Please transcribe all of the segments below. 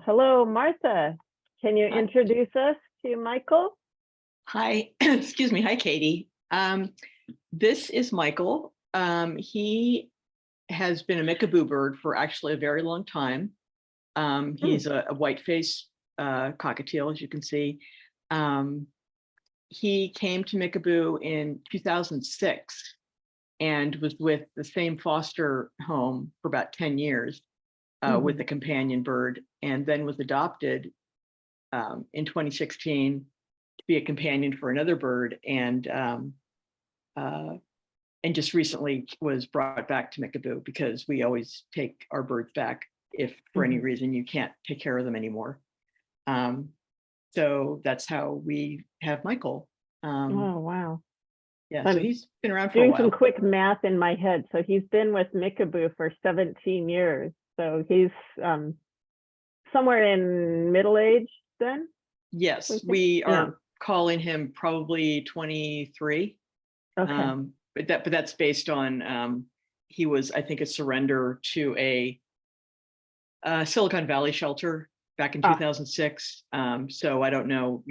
Hello, Martha. Can you Hi, introduce us to Michael? hi, excuse me. Hi, Katie. This is Michael. He has been a Mickaboo bird for actually a very long time. Hmm. He's a white-faced cockatiel, as you can see. Um, he came to Mickaboo in 2006 and was with the same foster home for about 10 years with Mhm. a companion bird, and then was adopted in 2016 to be a companion for another bird, uh, and just recently was brought back to Mickaboo because we always take our birds back if for any Mhm. reason you can't take care of them anymore. Um, so that's how we have Michael. Um, Oh, wow. yeah, so I'm he's been around for a doing some while. quick math in my head. So he's been with Mickaboo for 17 years. So he's um, somewhere in middle age then, we Yes, think? we Yeah. are calling him probably 23. Okay. But that's based on he was, I think, a surrender to a Silicon Valley shelter back in Ah, 2006. So I don't know,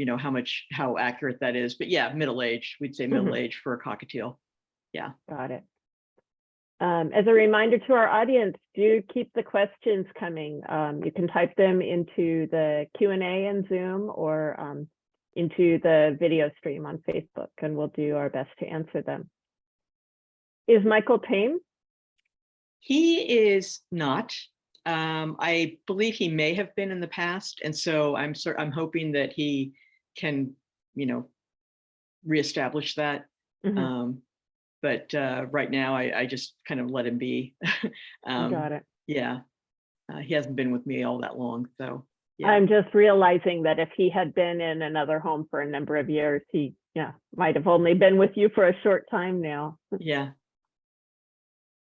how accurate that is, but yeah, middle age. We'd say middle mhm. age for a cockatiel. Yeah. Got it. As a reminder to our audience, do keep the questions coming. You can type them into the Q&A in Zoom or into the video stream on Facebook, and we'll do our best to answer them. Is Michael tame? He is not. I believe he may have been in the past, and so I'm hoping that he can, you know, reestablish that. Mhm. Um, but right now, I just kind of let him be. Got um, it. yeah, he hasn't been with me all that long, so yeah, I'm just realizing that if he had been in another home for a number of years, he might have only been with you for a short time now. yeah,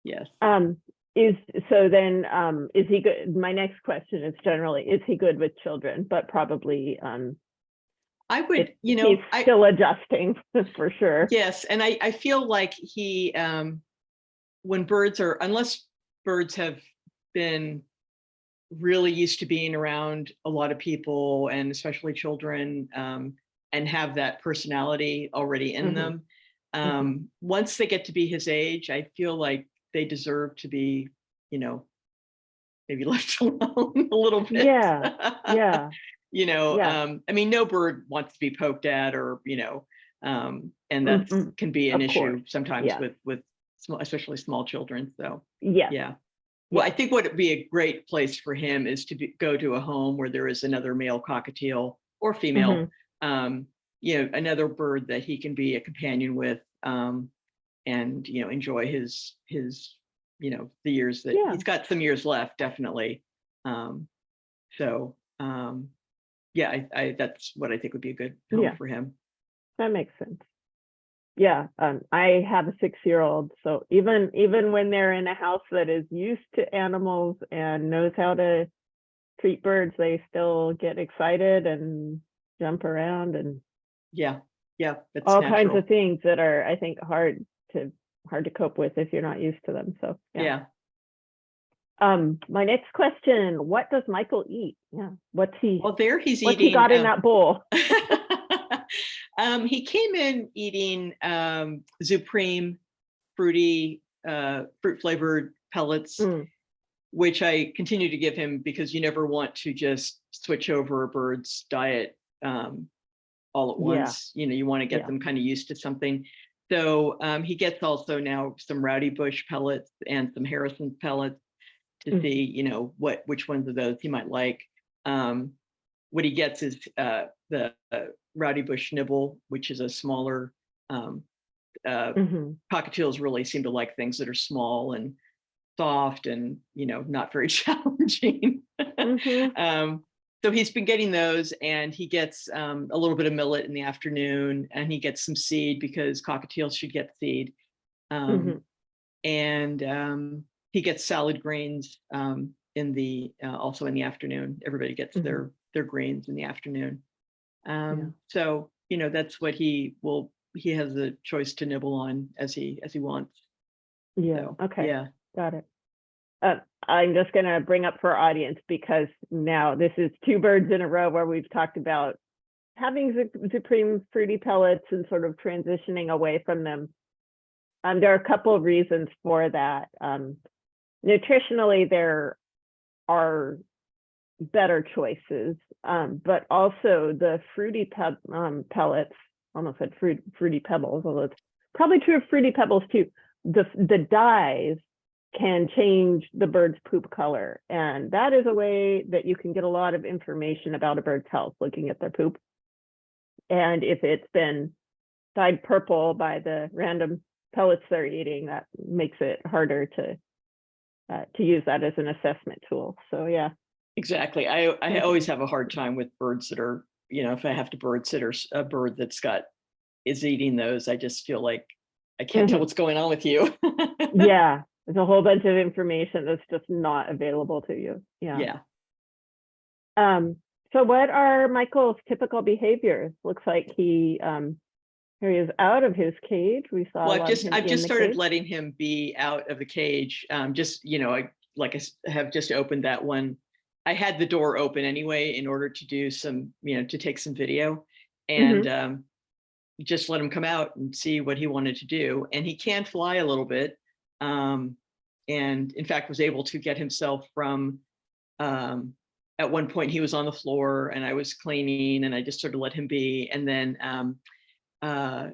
yes. Um, is so then is he good? My next question is generally, is he good with children? But probably I would, he's still adjusting for sure. yes, and I feel like he, when unless birds have been really used to being around a lot of people and especially children, and have that personality already in Hmm. them. Hmm. Once they get to be his age, I feel like they deserve to be, you know, maybe left alone a little bit. Yeah, yeah, yeah. I mean, no bird wants to be poked at or, and that's Hmm. can be an Of course. issue sometimes Yeah. with small, especially small children. So Yes. yeah. Well, I Yes. think what would be a great place for him is to go to a home where there is another male cockatiel or Hmm. female, another bird that he can be a companion with, and enjoy his the years that Yeah. he's got some years left, definitely. Um, so yeah, I that's what I think would be a good home Yeah. for him. That makes sense. Yeah. I have a 6-year-old, so even when they're in a house that is used to animals and knows how to treat birds, they still get excited and jump around and Yeah, yeah, that's all kinds of natural. things that are, I think, hard to cope with if you're not used to them. So yeah. Yeah. My next question: what does Michael eat? Yeah, Well, there he's what's he eating. got in that bowl? He came in eating Supreme fruity, fruit flavored pellets, Mm, which I continue to give him because you never want to just switch over a bird's diet all at yeah, once. You want to get yeah. them kind of used to something. So he gets also now some Rowdy Bush pellets and some Harrison pellets to Mm, see, which ones of those he might like. Um, what he gets is the Rowdy Bush nibble, which is a smaller. Uh, mm-hmm, Cockatiels really seem to like things that are small and soft and not very challenging. mm-hmm, um, so he's been getting those, and he gets a little bit of millet in the afternoon, and he gets some seed because cockatiels should get seed. mm-hmm, Um, and he gets salad greens in the also in the afternoon. Everybody gets mm-hmm. their greens in the afternoon. Yeah, So that's what he has a choice to nibble on as he wants. yeah. So Okay, yeah. got it. I'm just going to bring up for our audience, because now this is 2 birds in a row where we've talked about having Supreme fruity pellets and sort of transitioning away from them. There are a couple of reasons for that. Nutritionally, there are better choices, but also the fruity pellets, almost said fruity pebbles, although it's probably true of fruity pebbles too. The dyes can change the bird's poop color, and that is a way that you can get a lot of information about a bird's health, looking at their poop. And if it's been dyed purple by the random pellets they're eating, that makes it harder to use that as an assessment tool. So yeah. Exactly. I always have a hard time with birds that are, if I have to bird sit or a bird is eating those, I just feel like I can't tell what's going on with you. Yeah, there's a whole bunch of information that's just not available to you. Yeah. So what are Michael's typical behaviors? Looks like he is out of his cage. We saw. Well, I've just started letting him be out of the cage. I have just opened that one. I had the door open anyway in order to do some, to take some video, and just let him come out and see what he wanted to do. And he can fly a little bit, and in fact was able to get himself from. At one point he was on the floor and I was cleaning, and I just sort of let him be, and then a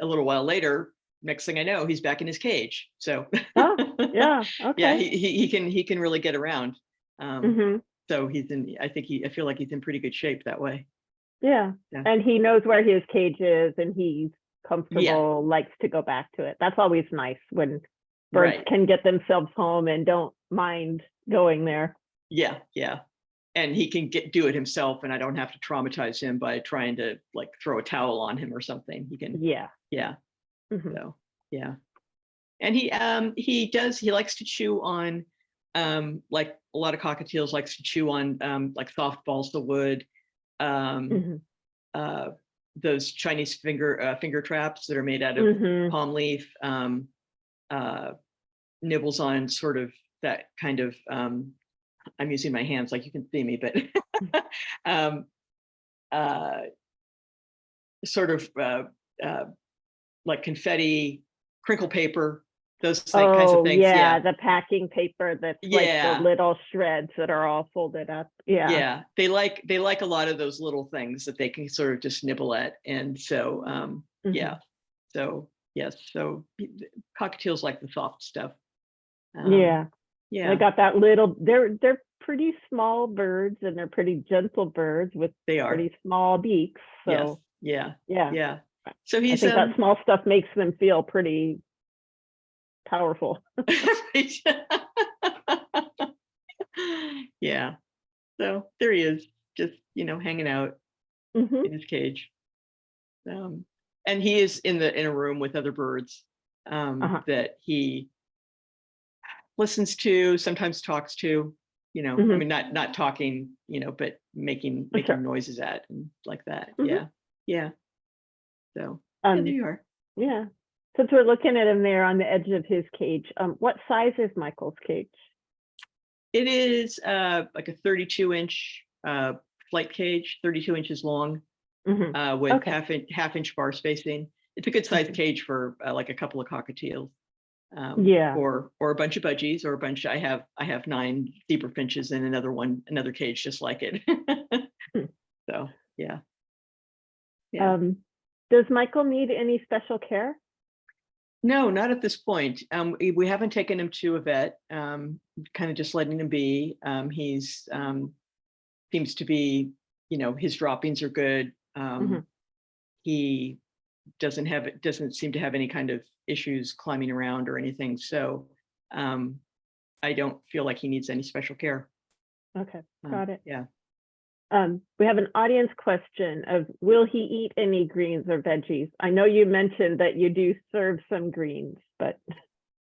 little while later, next thing I know, he's back in his cage. So yeah, okay. Yeah, he can really get around. So I feel like he's in pretty good shape that way. Yeah. And he knows where his cage is, and he's comfortable, likes to go back to it. That's always nice when birds can get themselves home and don't mind going there. Yeah. And he can do it himself, and I don't have to traumatize him by trying to throw a towel on him or something. He can. Yeah. So yeah. And he likes to chew on, like a lot of cockatiels likes to chew on soft balsa wood, those Chinese finger traps that are made out of palm leaf, nibbles on sort of that kind of, I'm using my hands like you can see me, but sort of like confetti, crinkle paper, those kinds of things. Yeah, the packing paper that's like the little shreds that are all folded up. Yeah, they like a lot of those little things that they can sort of just nibble at, and so so yes, so cockatiels like the soft stuff. They got that little. They're pretty small birds, and they're pretty gentle birds with pretty small beaks. So yeah. So I think that small stuff makes them feel pretty powerful. Yeah. So there he is, just hanging out in his cage. And he is in a room with other birds that he listens to, sometimes talks to. I mean, not talking, but making noises at and like that. Yeah. So there you are. Yeah. Since we're looking at him there on the edge of his cage, what size is Michael's cage? It is like a 32-inch flight cage, 32 inches long, with half-inch bar spacing. It's a good sized cage for like a couple of cockatiels. Or a bunch of budgies, or a bunch. I have 9 zebra finches and another cage just like it. So yeah. Does Michael need any special care? No, not at this point. We haven't taken him to a vet. Kind of just letting him be. He's seems to be, his droppings are good. He doesn't seem to have any kind of issues climbing around or anything. So I don't feel like he needs any special care. Okay, got it. Yeah. We have an audience question of, will he eat any greens or veggies? I know you mentioned that you do serve some greens, but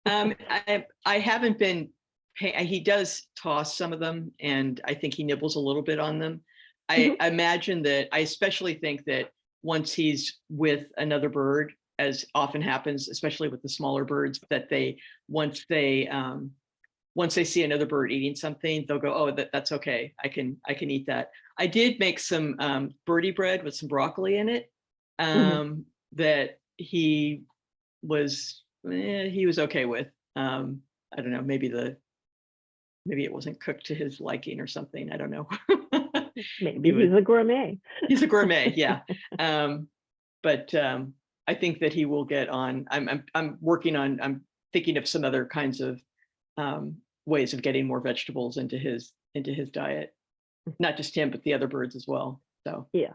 I haven't been. He does toss some of them, and I think he nibbles a little bit on them. I imagine that. I especially think that once he's with another bird, as often happens, especially with the smaller birds, that they once they see another bird eating something, they'll go, oh, that's okay. I can eat that. I did make some birdie bread with some broccoli in it that he was okay with. I don't know, maybe it wasn't cooked to his liking or something. I don't know. Maybe he's a gourmet. He's a gourmet, yeah. But I think that he will get on. I'm working on. I'm thinking of some other kinds of ways of getting more vegetables into his diet. Not just him, but the other birds as well. So yeah.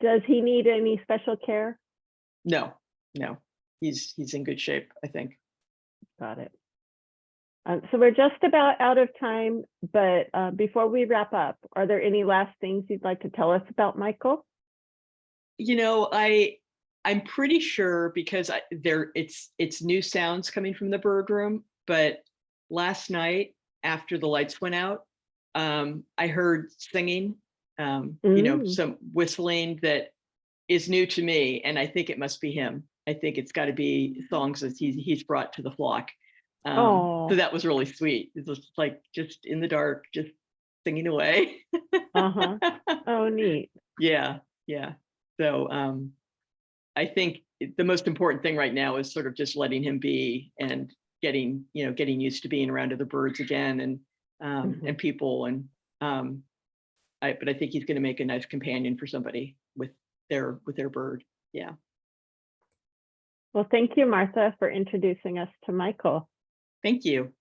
Does he need any special care? No. He's in good shape, I think. Got it. So we're just about out of time, but before we wrap up, are there any last things you'd like to tell us about Michael? I'm pretty sure, because it's new sounds coming from the bird room, but last night after the lights went out, I heard singing, some whistling that is new to me, and I think it must be him. I think it's got to be songs that he's brought to the flock. So that was really sweet. It was like just in the dark, just singing away. Oh, neat. Yeah. So I think the most important thing right now is sort of just letting him be and getting used to being around other birds again and people but I think he's going to make a nice companion for somebody with their bird. Yeah. Well, thank you, Martha, for introducing us to Michael. Thank you.